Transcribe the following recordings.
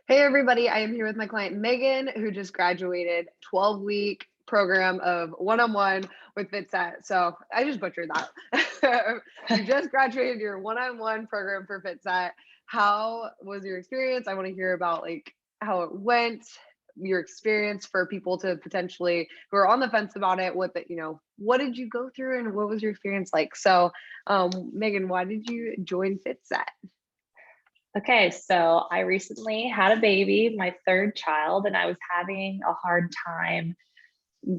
Hey everybody, I am here with my client Megan, who just graduated 12-week program of one-on-one with Fitset. So I just butchered that. You just graduated your one-on-one program for Fitset. How was your experience? I want to hear about like how it went, your experience for people to potentially who are on the fence about it. What did you go through and what was your experience like? So, Megan, why did you join Fitset? Okay, so I recently had a baby, my third child, and I was having a hard time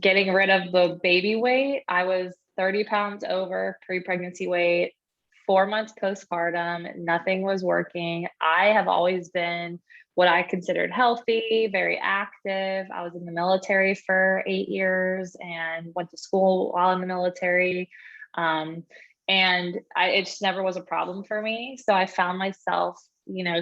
getting rid of the baby weight. I was 30 pounds over pre-pregnancy weight, 4 months postpartum, nothing was working. I have always been what I considered healthy, very active. I was in the military for 8 years and went to school while in the military. Um, it just never was a problem for me. So I found myself,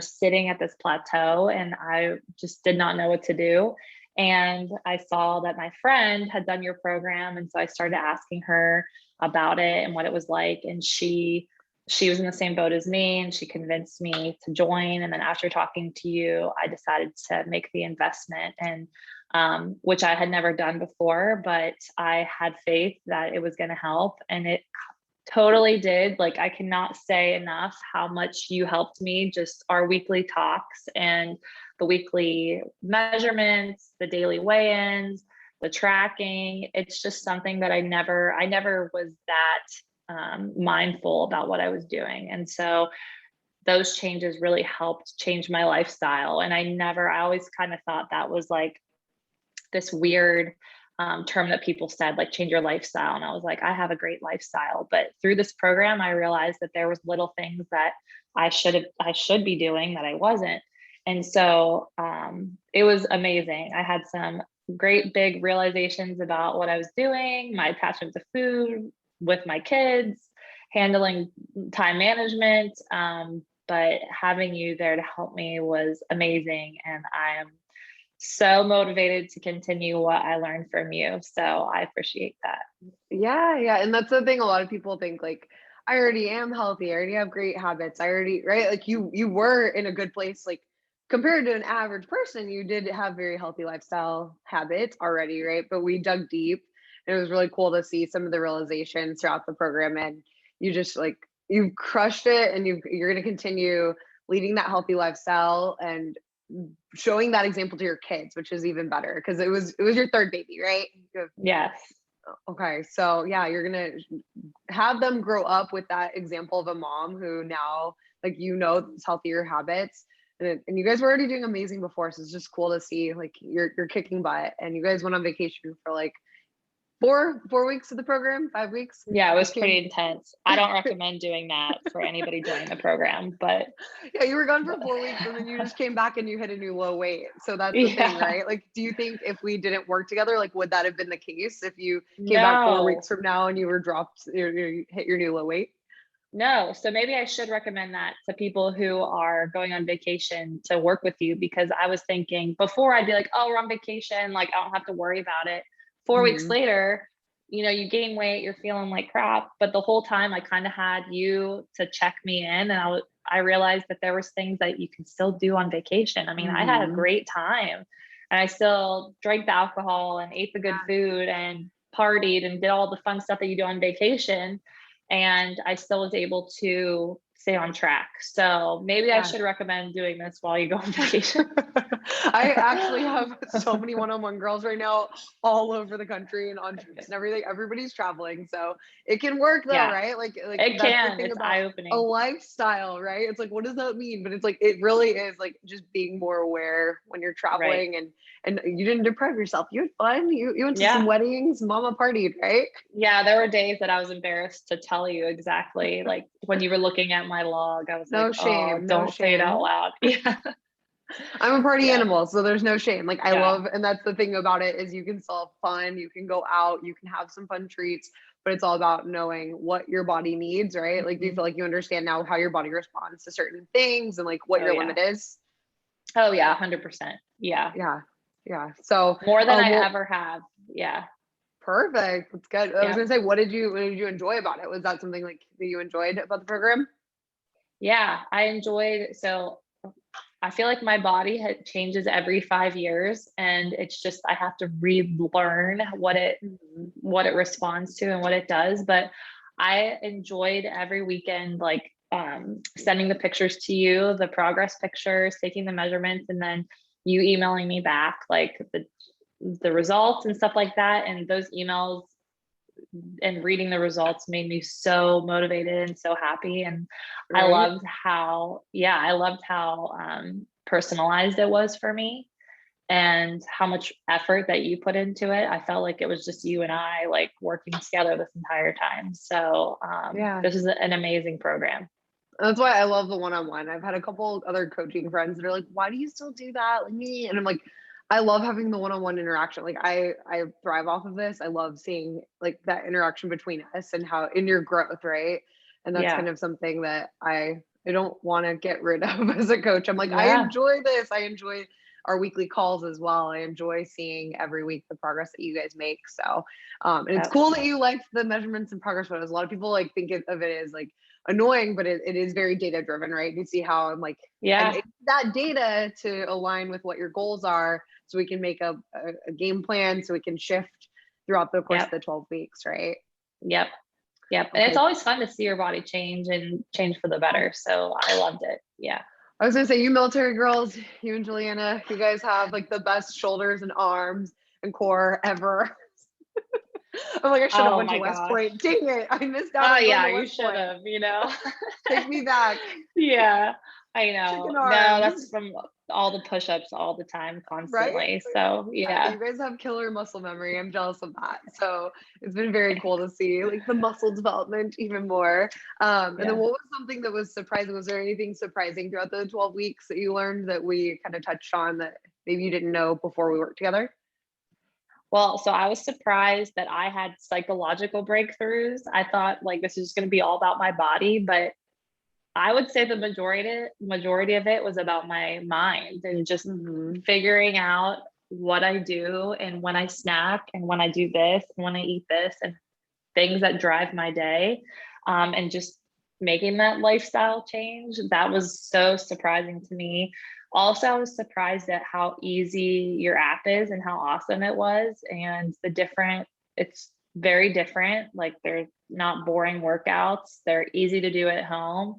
sitting at this plateau and I just did not know what to do. And I saw that my friend had done your program. And so I started asking her about it and what it was like. And she was in the same boat as me and she convinced me to join. And then after talking to you, I decided to make the investment and which I had never done before, but I had faith that it was going to help. And it totally did. Like, I cannot say enough how much you helped me, just our weekly talks and the weekly measurements, the daily weigh-ins, the tracking. It's just something that I never was that mindful about what I was doing. And so those changes really helped change my lifestyle. And I always kind of thought that was like this weird term that people said, like, change your lifestyle. And I was like, I have a great lifestyle. But through this program, I realized that there was little things that I should be doing that I wasn't. And so it was amazing. I had some great big realizations about what I was doing, my attachment to food with my kids, handling time management. But having you there to help me was amazing. And I am so motivated to continue what I learned from you. So I appreciate that. Yeah, yeah. And that's the thing. A lot of people think like, I already am healthy. I already have great habits. I already, right? Like you were in a good place, like compared to an average person, you did have very healthy lifestyle habits already, right? But we dug deep. And it was really cool to see some of the realizations throughout the program. And you just like you've crushed it and you're gonna continue leading that healthy lifestyle and showing that example to your kids, which is even better because it was your third baby, right? Yes. Okay, so yeah, you're gonna have them grow up with that example of a mom who now, like, these healthier habits, and you guys were already doing amazing before, so it's just cool to see like you're kicking butt, and you guys went on vacation for like four weeks of the program, 5 weeks. Yeah, it was Just pretty came. intense. I don't recommend doing that for anybody joining the program, but Yeah, you were gone for 4 weeks and then you just came back and you hit a new low weight. So that's the thing, yeah, right? Like, do you think if we didn't work together, like, would that have been the case if you came back 4 weeks no, from now and you were dropped, you hit your new low weight? no. So maybe I should recommend that to people who are going on vacation to work with you because I was thinking before I'd be like, oh, we're on vacation. Like, I don't have to worry about it. 4 weeks Hmm. later, you gain weight, you're feeling like crap. But the whole time I kind of had you to check me in and I realized that there was things that you can still do on vacation. I mean, I had a Hmm. great time and I still drank the alcohol and ate the good food and partied and did all the fun stuff that you do on vacation. And I still was able to stay on track. So maybe I Yeah. should recommend doing this while you go on vacation. I actually have so many one-on-one girls right now all over the country and on trips and everything. Everybody's traveling. So it can work though, Yeah, right? Like it that's the can. thing It's about eye a opening. lifestyle, right? It's like, what does that mean? But it's like it really is like just being more aware when you're Right. traveling and you didn't deprive yourself. You had fun. You went to some Yeah. weddings, mama partied, right? Yeah. There were days that I was embarrassed to tell you exactly. Like when you were looking at my log, I was like, No oh, shame, no don't say it out shame. loud. Yeah. I'm a party Yeah. animal, so there's no shame. Like I Yeah. love, and that's the thing about it is you can still have fun, you can go out, you can have some fun treats, but it's all about knowing what your body needs, right? Like, do you Mhm. feel like you understand now how your body responds to certain things and like what Oh, your yeah. limit is? Oh, yeah. 100%. Yeah. Yeah, yeah. So, More than I well, ever have. Yeah. perfect. That's good. I was Yeah. gonna say, what did you enjoy about it? Was that something like that you enjoyed about the program? Yeah. I enjoyed. So I feel like my body changes every 5 years, and it's just I have to relearn Mhm. what it responds to and what it does. But I enjoyed every weekend, like sending the pictures to you, the progress pictures, taking the measurements, and then you emailing me back like the results and stuff like that. And those emails and reading the results made me so motivated and so happy. And Right? I loved how personalized it was for me and how much effort that you put into it. I felt like it was just you and I like working together this entire time. So Yeah. this is an amazing program. That's why I love the one-on-one. I've had a couple other coaching friends that are like, "Why do you still do that like me?" And I'm like, I love having the one-on-one interaction. Like I thrive off of this. I love seeing like that interaction between us and how in your growth, right? And that's Yeah. kind of something that I don't want to get rid of as a coach. I'm like, I Yeah. enjoy this. I enjoy our weekly calls as well. I enjoy seeing every week the progress that you guys make. So, and it's Yep. cool that you liked the measurements and progress photos. A lot of people like think of it as like annoying, but it is very data driven, right? You see how I'm like, and Yeah. that data to align with what your goals are so we can make a game plan so we can shift throughout the course of Yep. the 12 weeks, right? Yep. Yep. And it's Okay. always fun to see your body change and change for the better. So I loved it. Yeah. I was gonna say, you military girls, you and Juliana, you guys have like the best shoulders and arms and core ever. I'm like, I should have Oh went to my West gosh. Point. Dang it. I missed out Oh on going yeah, to you West should Point. have, you know. Take me back. Yeah, I know. Chicken No, arms. that's from all the push-ups all the time, Right? constantly. So yeah. You guys have killer muscle memory. I'm jealous of that. So it's been very cool to see like the muscle development even more. And then Yeah. what was something that was surprising? Was there anything surprising throughout the 12 weeks that you learned that we kind of touched on that maybe you didn't know before we worked together? Well, so I was surprised that I had psychological breakthroughs. I thought like this is going to be all about my body, but I would say the majority of it was about my mind and just Mm-hmm. figuring out what I do and when I snack and when I do this and when I eat this and things that drive my day, and just making that lifestyle change. That was so surprising to me. Also, I was surprised at how easy your app is and how awesome it was, and it's very different. Like they're not boring workouts, they're easy to do at home.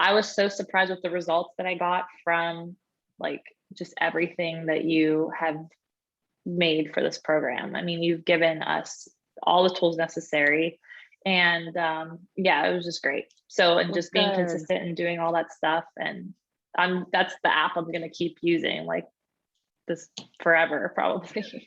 I was so surprised with the results that I got from like just everything that you have made for this program. I mean, you've given us all the tools necessary. And yeah, it was just great. So, and That's just being good. consistent and doing all that stuff. And that's the app I'm going to keep using like this forever, probably.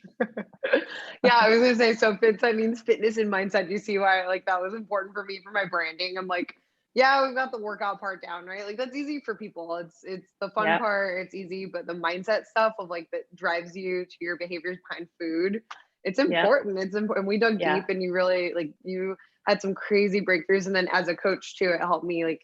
Yeah, I was gonna say, so Fitset means fitness and mindset. You see why like that was important for me for my branding. I'm like, yeah, we've got the workout part down, right? Like that's easy for people. It's the fun Yep. part, it's easy, but the mindset stuff of like that drives you to your behaviors behind food, it's Yep. important. It's important. We dug Yeah. deep and you really like you had some crazy breakthroughs. And then as a coach too, it helped me like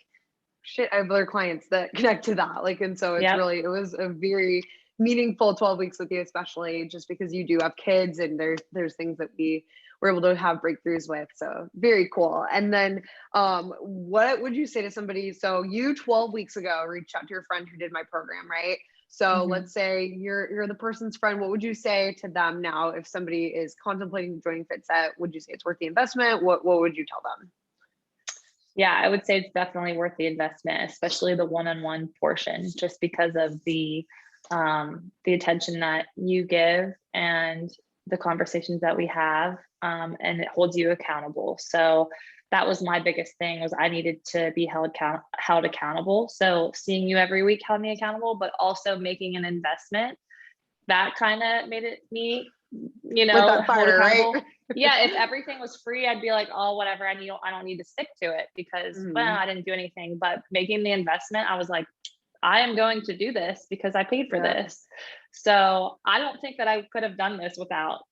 shit, I have other clients that connect to that. Like, and so Yep. it was a very meaningful 12 weeks with you, especially just because you do have kids and there's things that we were able to have breakthroughs with. So very cool. And then what would you say to somebody? So you 12 weeks ago reached out to your friend who did my program, right? So Hmm. let's say you're the person's friend. What would you say to them now if somebody is contemplating joining Fitset? Would you say it's worth the investment? What would you tell them? Yeah, I would say it's definitely worth the investment, especially the one-on-one portion, just because of the attention that you give and the conversations that we have, and it holds you accountable. So that was my biggest thing was I needed to be held accountable. So seeing you every week held me accountable, but also making an investment that kind of made it me, Lit that hold fire, right? accountable. Yeah, if everything was free, I'd be like, oh, whatever. I don't need to stick to it because, well, Mhm. I didn't do anything. But making the investment, I was like, I am going to do this because I paid for Yeah. this. So I don't think that I could have done this without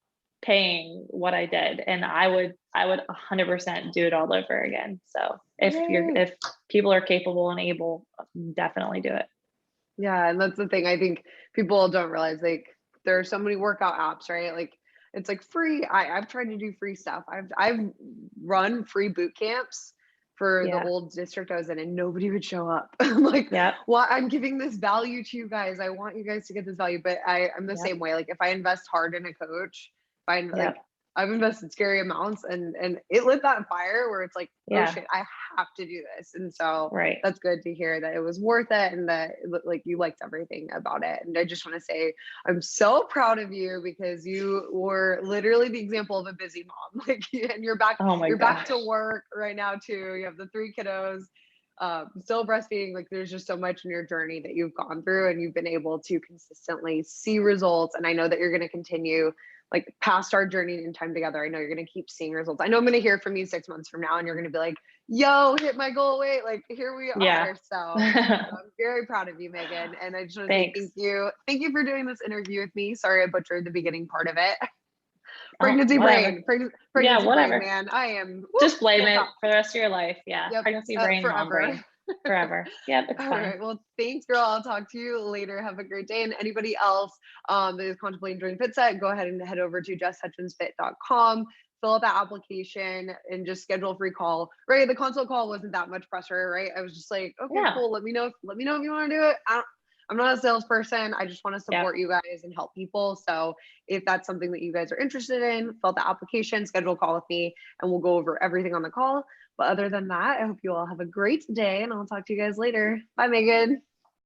paying what I did. And I would 100% do it all over again. So Yay. if people are capable and able, definitely do it. Yeah, and that's the thing. I think people don't realize like there are so many workout apps, right? Like it's like free. I've tried to do free stuff. I've run free boot camps for the Yeah. old district I was in, and nobody would show up. I'm like, Yep. well, I'm giving this value to you guys. I want you guys to get this value. But I'm the Yep. same way. Like if I invest hard in a coach, if I like Yep. I've invested scary amounts, and it lit that fire where it's like, oh Yeah. shit, I have to do this. And so Right. that's good to hear that it was worth it, and that like you liked everything about it. And I just want to say I'm so proud of you, because you were literally the example of a busy mom. Like, and Oh my you're back gosh. to work right now too. You have the 3 kiddos, still breastfeeding. Like there's just so much in your journey that you've gone through, and you've been able to consistently see results. And I know that you're going to continue, like past our journey in time together. I know you're going to keep seeing results. I know I'm going to hear from you 6 months from now, and you're going to be like, yo, hit my goal weight. Like here we Yeah. are. So I'm very proud of you, Megan. And I just want to say Thanks. thank you. Thank you for doing this interview with me. Sorry I butchered the beginning part of it. Oh, Pregnancy whatever. brain, Yeah, pregnancy brain, whatever. man. I am Just blame full it top. for the rest of your life. Yeah. Yep, Pregnancy brain, mom forever. brain. Forever. Yep, it's All fine. right. Well, thanks, girl. I'll talk to you later. Have a great day. And anybody else that is contemplating joining Fitset, go ahead and head over to jesshutchinsfit.com, fill out that application, and just schedule a free call. Right. The consult call wasn't that much pressure, right? I was just like, okay, Yeah. cool. Let me know if you want to do it. I'm not a salesperson. I just want to Yep. support you guys and help people. So if that's something that you guys are interested in, fill out the application, schedule a call with me, and we'll go over everything on the call. But other than that, I hope you all have a great day, and I'll talk to you guys later. Bye, Megan.